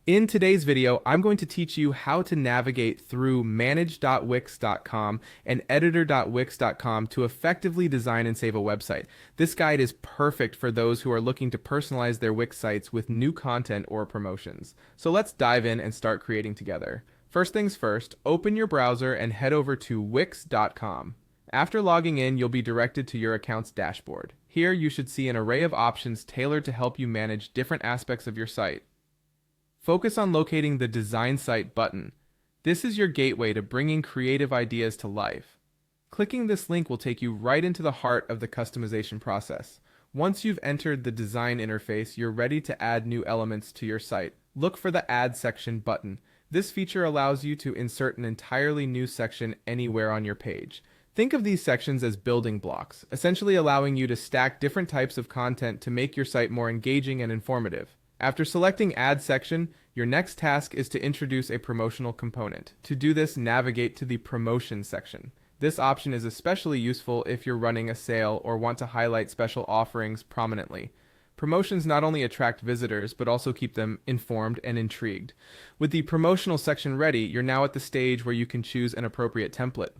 In today's video, I'm going to teach you how to navigate through manage.wix.com and editor.wix.com to effectively design and save a website. This guide is perfect for those who are looking to personalize their Wix sites with new content or promotions. So let's dive in and start creating together. First things first, open your browser and head over to wix.com. After logging in, you'll be directed to your account's dashboard. Here, you should see an array of options tailored to help you manage different aspects of your site. Focus on locating the Design Site button. This is your gateway to bringing creative ideas to life. Clicking this link will take you right into the heart of the customization process. Once you've entered the design interface, you're ready to add new elements to your site. Look for the Add Section button. This feature allows you to insert an entirely new section anywhere on your page. Think of these sections as building blocks, essentially allowing you to stack different types of content to make your site more engaging and informative. After selecting Add Section, your next task is to introduce a promotional component. To do this, navigate to the Promotion section. This option is especially useful if you're running a sale or want to highlight special offerings prominently. Promotions not only attract visitors, but also keep them informed and intrigued. With the promotional section ready, you're now at the stage where you can choose an appropriate template.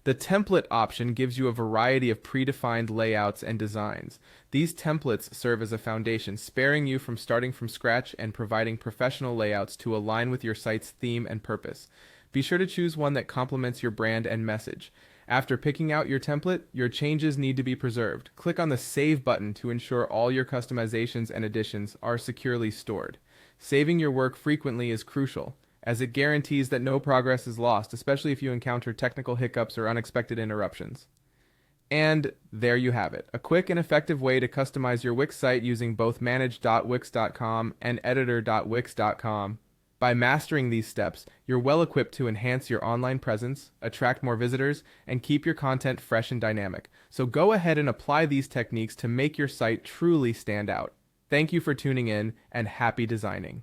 The template option gives you a variety of predefined layouts and designs. These templates serve as a foundation, sparing you from starting from scratch and providing professional layouts to align with your site's theme and purpose. Be sure to choose one that complements your brand and message. After picking out your template, your changes need to be preserved. Click on the Save button to ensure all your customizations and additions are securely stored. Saving your work frequently is crucial, as it guarantees that no progress is lost, especially if you encounter technical hiccups or unexpected interruptions. And there you have it, a quick and effective way to customize your Wix site using both manage.wix.com and editor.wix.com. By mastering these steps, you're well equipped to enhance your online presence, attract more visitors, and keep your content fresh and dynamic. So go ahead and apply these techniques to make your site truly stand out. Thank you for tuning in, and happy designing.